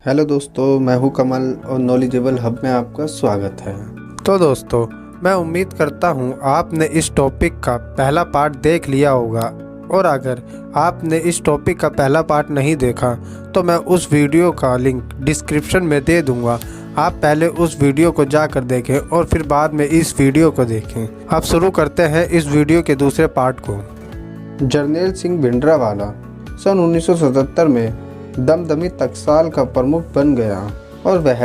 Hello दोस्तों, मैं हूं कमल और नॉलेजेबल हब में आपका स्वागत है। तो दोस्तों, मैं उम्मीद करता हूँ आपने इस टॉपिक का पहला पार्ट देख लिया होगा, और अगर आपने इस टॉपिक का पहला पार्ट नहीं देखा तो मैं उस वीडियो का लिंक डिस्क्रिप्शन में दे दूँगा। आप पहले उस वीडियो को जाकर देखें और फिर बाद में इस वीडियो को देखें। अब शुरू करते हैं इस वीडियो के दूसरे पार्ट को। जरनैल सिंह भिंडरावाला सन 1977 में दमदमी टकसाल का प्रमुख बन गया और वह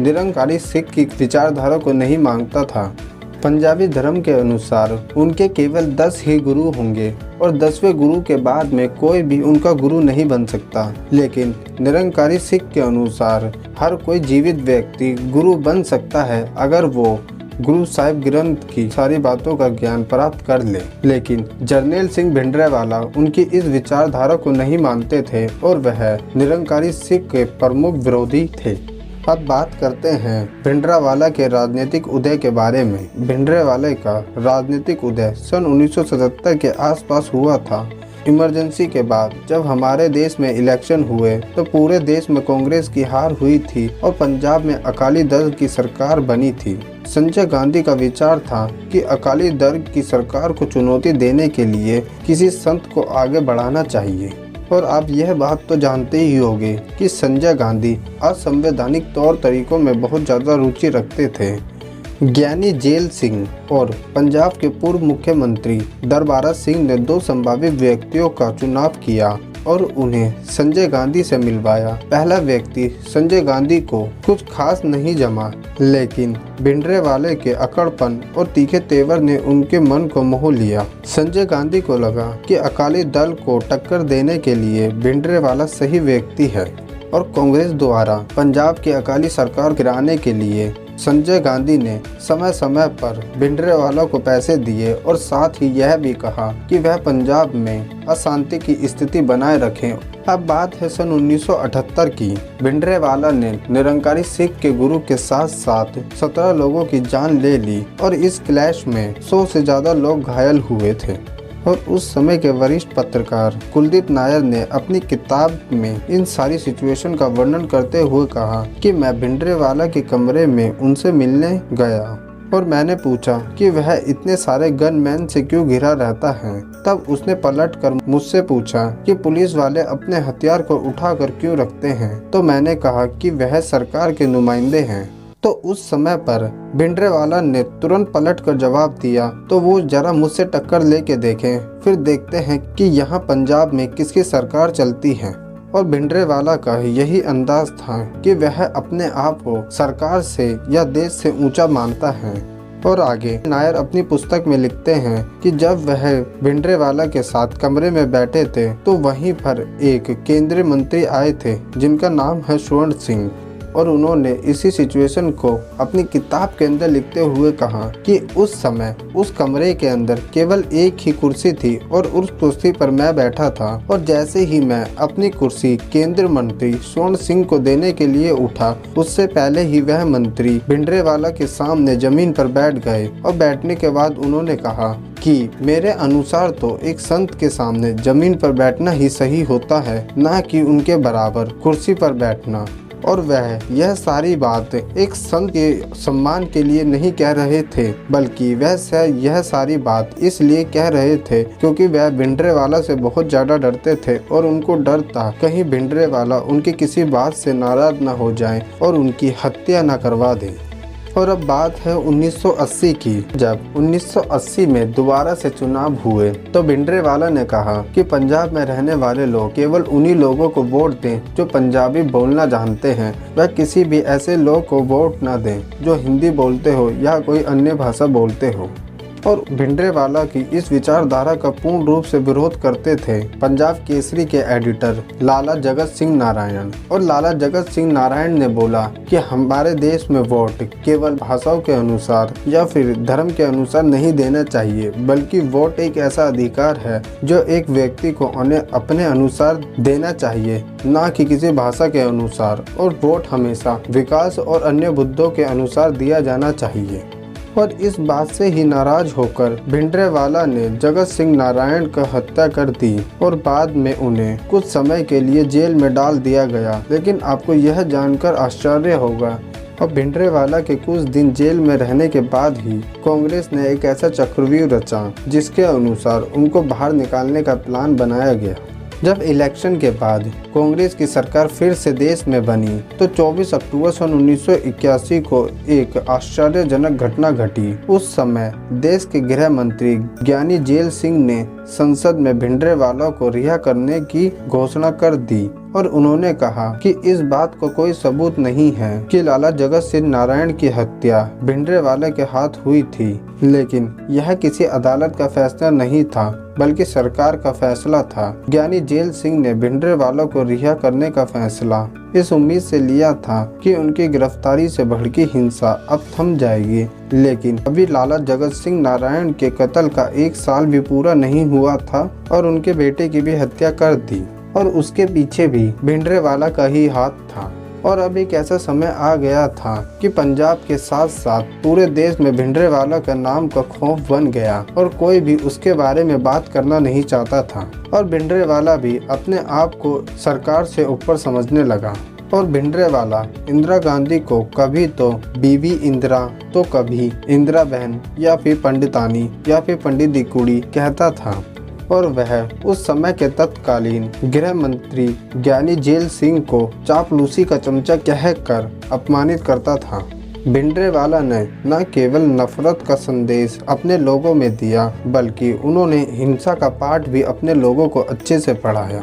निरंकारी सिख की विचारधारा को नहीं मांगता था। पंजाबी धर्म के अनुसार उनके केवल 10 ही गुरु होंगे और 10वें गुरु के बाद में कोई भी उनका गुरु नहीं बन सकता। लेकिन निरंकारी सिख के अनुसार हर कोई जीवित व्यक्ति गुरु बन सकता है अगर वो गुरु साहिब ग्रंथ की सारी बातों का ज्ञान प्राप्त कर ले। लेकिन जरनैल सिंह भिंडरावाला उनकी इस विचारधारा को नहीं मानते थे और वह निरंकारी सिख के प्रमुख विरोधी थे। अब बात करते हैं भिंडरावाला के राजनीतिक उदय के बारे में। भिंडरावाला का राजनीतिक उदय सन 1977 के आसपास हुआ था। इमरजेंसी के बाद जब हमारे देश में इलेक्शन हुए तो पूरे देश में कांग्रेस की हार हुई थी और पंजाब में अकाली दल की सरकार बनी थी। संजय गांधी का विचार था कि अकाली दल की सरकार को चुनौती देने के लिए किसी संत को आगे बढ़ाना चाहिए। और आप यह बात तो जानते ही होंगे कि संजय गांधी असंवैधानिक तौर तरीकों में बहुत ज़्यादा रुचि रखते थे। ज्ञानी जेल सिंह और पंजाब के पूर्व मुख्यमंत्री दरबारा सिंह ने दो संभावित व्यक्तियों का चुनाव किया और उन्हें संजय गांधी से मिलवाया। पहला व्यक्ति संजय गांधी को कुछ खास नहीं जमा, लेकिन भिंडरावाला के अकड़पन और तीखे तेवर ने उनके मन को मोह लिया। संजय गांधी को लगा कि अकाली दल को टक्कर देने के लिए भिंडरावाला सही व्यक्ति है और कांग्रेस द्वारा पंजाब की अकाली सरकार गिराने के लिए संजय गांधी ने समय समय पर भिंडरावाला को पैसे दिए और साथ ही यह भी कहा कि वह पंजाब में अशांति की स्थिति बनाए रखें। अब बात है सन 1978 की। भिंडरावाला ने निरंकारी सिख के गुरु के साथ साथ 17 लोगों की जान ले ली और इस क्लैश में 100 से ज़्यादा लोग घायल हुए थे। और उस समय के वरिष्ठ पत्रकार कुलदीप नायर ने अपनी किताब में इन सारी सिचुएशन का वर्णन करते हुए कहा कि मैं भिंडरावाला के कमरे में उनसे मिलने गया और मैंने पूछा कि वह इतने सारे गनमैन से क्यों घिरा रहता है। तब उसने पलटकर मुझसे पूछा कि पुलिस वाले अपने हथियार को उठाकर क्यों रखते हैं। तो मैंने कहा कि वह सरकार के नुमाइंदे हैं। तो उस समय पर भिंडरावाला ने तुरंत पलटकर जवाब दिया, तो वो जरा मुझसे टक्कर लेके देखें, फिर देखते हैं कि यहाँ पंजाब में किसकी सरकार चलती है। और भिंडरावाला का यही अंदाज था कि वह अपने आप को सरकार से या देश से ऊंचा मानता है। और आगे नायर अपनी पुस्तक में लिखते हैं कि जब वह भिंडरावाला के साथ कमरे में बैठे थे तो वहीं पर एक केंद्रीय मंत्री आए थे जिनका नाम है स्वर्ण सिंह, और उन्होंने इसी सिचुएशन को अपनी किताब के अंदर लिखते हुए कहा कि उस समय उस कमरे के अंदर केवल एक ही कुर्सी थी और उस कुर्सी पर मैं बैठा था, और जैसे ही मैं अपनी कुर्सी केंद्रीय मंत्री स्वर्ण सिंह को देने के लिए उठा, उससे पहले ही वह मंत्री भिंडरावाला के सामने जमीन पर बैठ गए। और बैठने के बाद उन्होंने कहा कि मेरे अनुसार तो एक संत के सामने जमीन पर बैठना ही सही होता है, ना कि उनके बराबर कुर्सी पर बैठना। और वह यह सारी बात एक संत के सम्मान के लिए नहीं कह रहे थे, बल्कि वह यह सारी बात इसलिए कह रहे थे क्योंकि वह भिंडरावाला से बहुत ज़्यादा डरते थे और उनको डर था कहीं भिंडरावाला उनकी किसी बात से नाराज न हो जाएं और उनकी हत्या न करवा दें। और अब बात है 1980 की। जब 1980 में दोबारा से चुनाव हुए तो भिंडरावाला ने कहा कि पंजाब में रहने वाले लोग केवल उन्हीं लोगों को वोट दें जो पंजाबी बोलना जानते हैं। वह किसी भी ऐसे लोग को वोट न दें जो हिंदी बोलते हो या कोई अन्य भाषा बोलते हो। और भिंडरावाला की इस विचारधारा का पूर्ण रूप से विरोध करते थे पंजाब केसरी के एडिटर लाला जगत सिंह नारायण। और लाला जगत सिंह नारायण ने बोला कि हमारे देश में वोट केवल भाषाओं के अनुसार या फिर धर्म के अनुसार नहीं देना चाहिए, बल्कि वोट एक ऐसा अधिकार है जो एक व्यक्ति को अपने अनुसार देना चाहिए, ना कि किसी भाषा के अनुसार। और वोट हमेशा विकास और अन्य मुद्दों के अनुसार दिया जाना चाहिए। और इस बात से ही नाराज होकर भिंडरावाला ने जगत सिंह नारायण का हत्या कर दी और बाद में उन्हें कुछ समय के लिए जेल में डाल दिया गया। लेकिन आपको यह जानकर आश्चर्य होगा, और भिंडरावाला के कुछ दिन जेल में रहने के बाद ही कांग्रेस ने एक ऐसा चक्रव्यूह रचा जिसके अनुसार उनको बाहर निकालने का प्लान बनाया गया। जब इलेक्शन के बाद कांग्रेस की सरकार फिर से देश में बनी तो 24 अक्टूबर सन 1981 को एक आश्चर्यजनक घटना घटी। उस समय देश के गृह मंत्री ज्ञानी जेल सिंह ने संसद में भिंडरावाला को रिहा करने की घोषणा कर दी और उन्होंने कहा कि इस बात को कोई सबूत नहीं है कि लाला जगत सिंह नारायण की हत्या भिंडरावाला के हाथ हुई थी। लेकिन यह किसी अदालत का फैसला नहीं था बल्कि सरकार का फैसला था। ज्ञानी जेल सिंह ने भिंडरावाला को रिहा करने का फैसला इस उम्मीद से लिया था कि उनकी गिरफ्तारी से भड़की हिंसा अब थम जाएगी। लेकिन अभी लाला जगत सिंह नारायण के कत्ल का 1 साल भी पूरा नहीं हुआ था और उनके बेटे की भी हत्या कर दी और उसके पीछे भी भिंडरावाला का ही हाथ था। और अब एक ऐसा समय आ गया था कि पंजाब के साथ साथ पूरे देश में भिंडरावाला का नाम का खौफ बन गया और कोई भी उसके बारे में बात करना नहीं चाहता था और भिंडरावाला भी अपने आप को सरकार से ऊपर समझने लगा। और भिंडरावाला इंदिरा गांधी को कभी तो बीबी इंदिरा तो कभी इंदिरा बहन या फिर पंडितानी या फिर पंडित दी कुड़ी कहता था और वह उस समय के तत्कालीन गृह मंत्री ज्ञानी जेल सिंह को चापलूसी का चमचा कहकर अपमानित करता था। भिंडरावाला ने न केवल नफरत का संदेश अपने लोगों में दिया बल्कि उन्होंने हिंसा का पाठ भी अपने लोगों को अच्छे से पढ़ाया।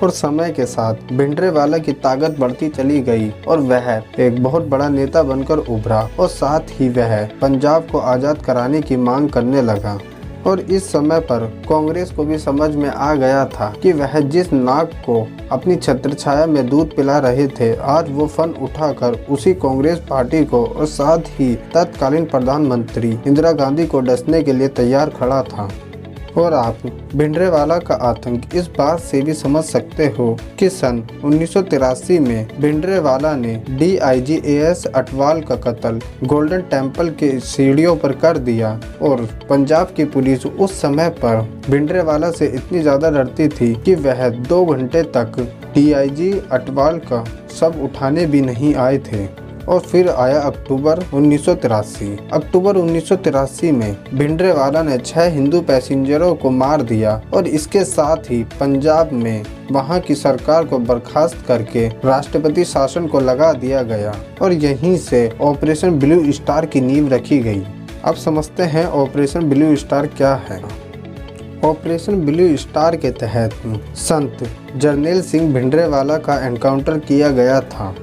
और समय के साथ भिंडरावाला की ताकत बढ़ती चली गई और वह एक बहुत बड़ा नेता बनकर उभरा और साथ ही वह पंजाब को आज़ाद कराने की मांग करने लगा। और इस समय पर कांग्रेस को भी समझ में आ गया था कि वह जिस नाग को अपनी छत्रछाया में दूध पिला रहे थे आज वो फन उठाकर उसी कांग्रेस पार्टी को और साथ ही तत्कालीन प्रधानमंत्री इंदिरा गांधी को डसने के लिए तैयार खड़ा था। और आप भिंडरावाला का आतंक इस बात से भी समझ सकते हो कि सन 1983 में भिंडरावाला ने DIG AS अटवाल का कत्ल गोल्डन टेम्पल के सीढ़ियों पर कर दिया और पंजाब की पुलिस उस समय पर भिंडरावाला से इतनी ज़्यादा डरती थी कि वह 2 घंटे तक DIG अटवाल का शव उठाने भी नहीं आए थे। और फिर आया अक्टूबर 1983। अक्टूबर 1983 में भिंडरावाला ने 6 हिंदू पैसेंजरों को मार दिया और इसके साथ ही पंजाब में वहां की सरकार को बर्खास्त करके राष्ट्रपति शासन को लगा दिया गया और यहीं से ऑपरेशन ब्लू स्टार की नींव रखी गई। अब समझते हैं ऑपरेशन ब्लू स्टार क्या है। ऑपरेशन ब्लू स्टार के तहत संत जरनैल सिंह भिंडरावाला का एनकाउंटर किया गया था।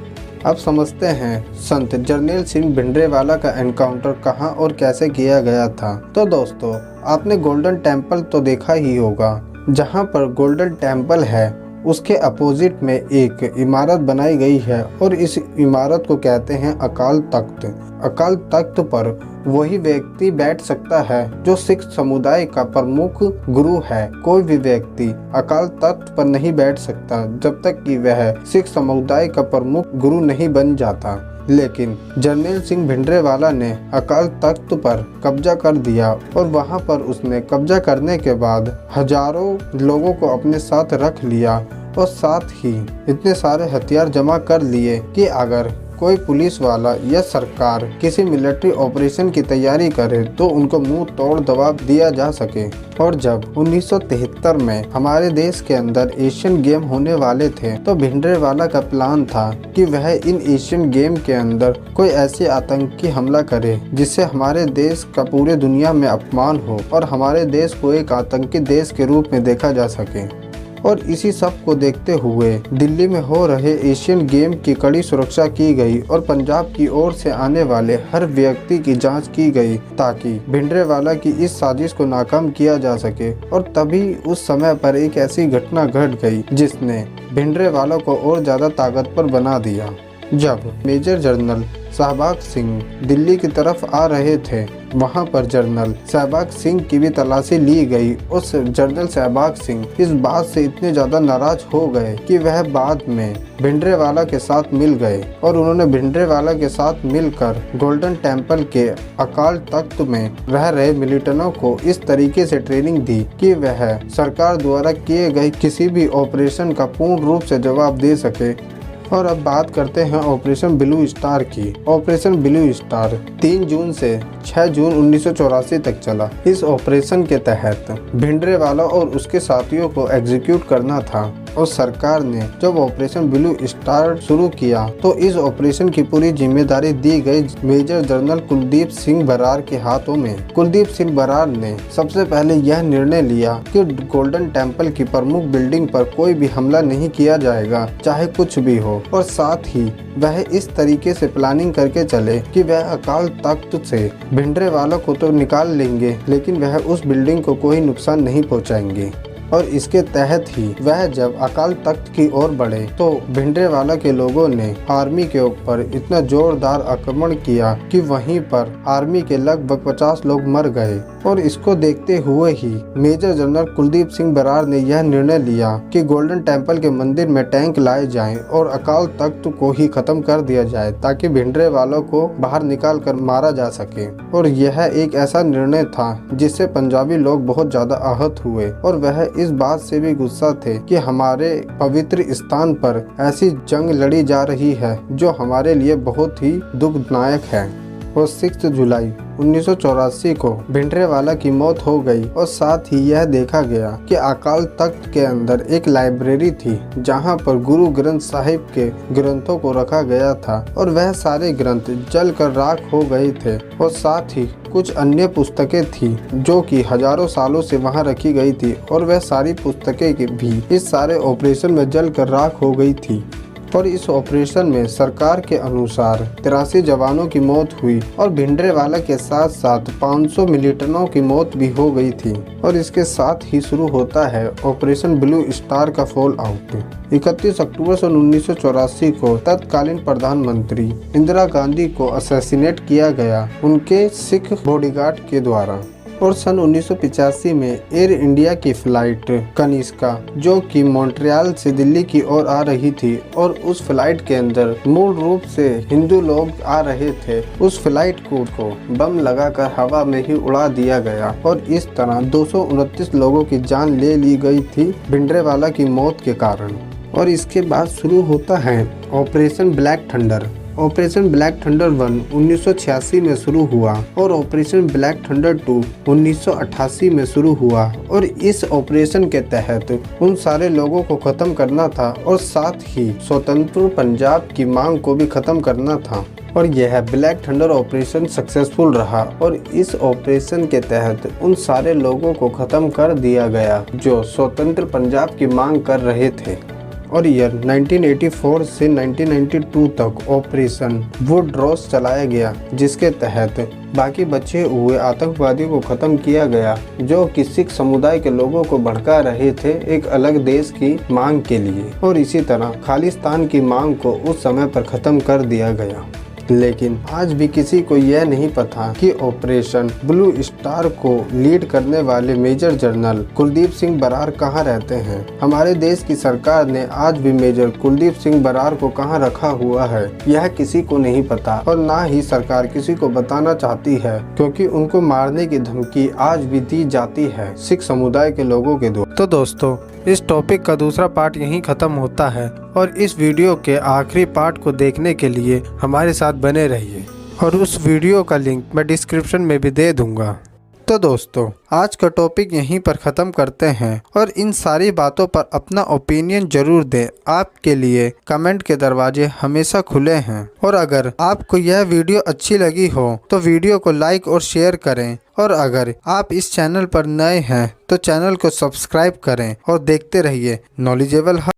अब समझते हैं संत जरनैल सिंह भिंडरावाला का एनकाउंटर कहां और कैसे किया गया था। तो दोस्तों आपने गोल्डन टेम्पल तो देखा ही होगा। जहां पर गोल्डन टेम्पल है उसके अपोजिट में एक इमारत बनाई गई है और इस इमारत को कहते हैं अकाल तख्त। अकाल तख्त पर वही व्यक्ति बैठ सकता है जो सिख समुदाय का प्रमुख गुरु है। कोई भी व्यक्ति अकाल तख्त पर नहीं बैठ सकता जब तक कि वह सिख समुदाय का प्रमुख गुरु नहीं बन जाता। लेकिन जरनैल सिंह भिंडरावाला ने अकाल तख्त पर कब्जा कर दिया और वहां पर उसने कब्जा करने के बाद हजारों लोगों को अपने साथ रख लिया और साथ ही इतने सारे हथियार जमा कर लिए कि अगर कोई पुलिस वाला या सरकार किसी मिलिट्री ऑपरेशन की तैयारी करे तो उनको मुंह तोड़ जवाब दिया जा सके। और जब 1973 में हमारे देश के अंदर एशियन गेम होने वाले थे तो भिंडरावाला का प्लान था कि वह इन एशियन गेम के अंदर कोई ऐसी आतंकी हमला करे जिससे हमारे देश का पूरे दुनिया में अपमान हो और हमारे देश को एक आतंकी देश के रूप में देखा जा सके। और इसी सब को देखते हुए दिल्ली में हो रहे एशियन गेम की कड़ी सुरक्षा की गई और पंजाब की ओर से आने वाले हर व्यक्ति की जांच की गई ताकि भिंडरावाला की इस साजिश को नाकाम किया जा सके। और तभी उस समय पर एक ऐसी घटना घट गई जिसने भिंडरावाला को और ज़्यादा ताकतवर बना दिया। जब मेजर जनरल शहबाज सिंह दिल्ली की तरफ आ रहे थे, वहां पर जनरल शहबाज सिंह की भी तलाशी ली गई। उस जनरल शहबाज सिंह इस बात से इतने ज़्यादा नाराज हो गए कि वह बाद में भिंडरावाला के साथ मिल गए और उन्होंने भिंडरावाला के साथ मिलकर गोल्डन टेम्पल के अकाल तख्त में रह रहे मिलिटेंटों को इस तरीके से ट्रेनिंग दी कि वह सरकार द्वारा किए गए किसी भी ऑपरेशन का पूर्ण रूप से जवाब दे सके। और अब बात करते हैं ऑपरेशन ब्लू स्टार की। ऑपरेशन ब्लू स्टार 3 जून से 6 जून 1984 तक चला। इस ऑपरेशन के तहत भिंडरावाला और उसके साथियों को एग्जीक्यूट करना था और सरकार ने जब ऑपरेशन ब्लू स्टार शुरू किया तो इस ऑपरेशन की पूरी जिम्मेदारी दी गई मेजर जनरल कुलदीप सिंह बरार के हाथों में। कुलदीप सिंह बरार ने सबसे पहले यह निर्णय लिया कि गोल्डन टेम्पल की प्रमुख बिल्डिंग पर कोई भी हमला नहीं किया जाएगा, चाहे कुछ भी हो। और साथ ही वह इस तरीके से प्लानिंग करके चले कि वह अकाल तख्त से भिंडरावाला को तो निकाल लेंगे, लेकिन वह उस बिल्डिंग को कोई नुकसान नहीं पहुंचाएंगे। और इसके तहत ही वह जब अकाल तख्त की ओर बढ़े तो भिंडरावाला के लोगों ने आर्मी के ऊपर इतना जोरदार आक्रमण किया कि वहीं पर आर्मी के लगभग 50 लोग मर गए। और इसको देखते हुए ही मेजर जनरल कुलदीप सिंह बरार ने यह निर्णय लिया कि गोल्डन टेम्पल के मंदिर में टैंक लाए जाएं और अकाल तख्त को ही खत्म कर दिया जाए ताकि भिंडरावाला को बाहर निकाल कर मारा जा सके। और यह एक ऐसा निर्णय था जिससे पंजाबी लोग बहुत ज्यादा आहत हुए और वह इस बात से भी गुस्सा थे कि हमारे पवित्र स्थान पर ऐसी जंग लड़ी जा रही है जो हमारे लिए बहुत ही दुखदायक है। और 6 जुलाई 1984 को भिंडरावाला की मौत हो गई। और साथ ही यह देखा गया कि अकाल तख्त के अंदर एक लाइब्रेरी थी जहां पर गुरु ग्रंथ साहिब के ग्रंथों को रखा गया था और वह सारे ग्रंथ जलकर राख हो गए थे। और साथ ही कुछ अन्य पुस्तकें थी जो कि हजारों सालों से वहां रखी गई थी और वह सारी पुस्तकें भी इस सारे ऑपरेशन में जलकर राख हो गई थी। और इस ऑपरेशन में सरकार के अनुसार 83 जवानों की मौत हुई और भिंडरावाला के साथ साथ 500 मिलिटेंटों की मौत भी हो गई थी। और इसके साथ ही शुरू होता है ऑपरेशन ब्लू स्टार का फॉल आउट। 31 अक्टूबर सन 1984 को तत्कालीन प्रधानमंत्री इंदिरा गांधी को असैसिनेट किया गया उनके सिख बॉडीगार्ड के द्वारा। और सन 1985 में एयर इंडिया की फ्लाइट कनिष्का जो कि मॉन्ट्रियल से दिल्ली की ओर आ रही थी और उस फ्लाइट के अंदर मूल रूप से हिंदू लोग आ रहे थे, उस फ्लाइट को बम लगाकर हवा में ही उड़ा दिया गया और इस तरह 229 लोगों की जान ले ली गई थी भिंडरावाला की मौत के कारण। और इसके बाद शुरू होता है operation black thunder. Operation black thunder 1 1986 में शुरू हुआ और ऑपरेशन ब्लैक थंडर 2 1988 में शुरू हुआ। और इस ऑपरेशन के तहत उन सारे लोगों को खत्म करना था और साथ ही स्वतंत्र पंजाब की मांग को भी खत्म करना था। और यह ब्लैक थंडर ऑपरेशन सक्सेसफुल रहा और इस ऑपरेशन के तहत उन सारे लोगों को खत्म कर दिया गया जो स्वतंत्र पंजाब की मांग कर रहे थे। और ईयर 1984 से 1992 तक ऑपरेशन वुड रॉस चलाया गया जिसके तहत बाकी बचे हुए आतंकवादियों को खत्म किया गया जो कि सिख समुदाय के लोगों को भड़का रहे थे एक अलग देश की मांग के लिए। और इसी तरह खालिस्तान की मांग को उस समय पर खत्म कर दिया गया। लेकिन आज भी किसी को यह नहीं पता कि ऑपरेशन ब्लू स्टार को लीड करने वाले मेजर जनरल कुलदीप सिंह बरार कहां रहते हैं। हमारे देश की सरकार ने आज भी मेजर कुलदीप सिंह बरार को कहां रखा हुआ है यह किसी को नहीं पता और ना ही सरकार किसी को बताना चाहती है, क्योंकि उनको मारने की धमकी आज भी दी जाती है सिख समुदाय के लोगों के द्वारा। तो दोस्तों, इस टॉपिक का दूसरा पार्ट यहीं ख़त्म होता है और इस वीडियो के आखिरी पार्ट को देखने के लिए हमारे साथ बने रहिए और उस वीडियो का लिंक मैं डिस्क्रिप्शन में भी दे दूंगा। तो दोस्तों, आज का टॉपिक यहीं पर ख़त्म करते हैं और इन सारी बातों पर अपना ओपिनियन जरूर दें। आपके लिए कमेंट के दरवाजे हमेशा खुले हैं। और अगर आपको यह वीडियो अच्छी लगी हो तो वीडियो को लाइक और शेयर करें। और अगर आप इस चैनल पर नए हैं तो चैनल को सब्सक्राइब करें और देखते रहिए नॉलेजेबल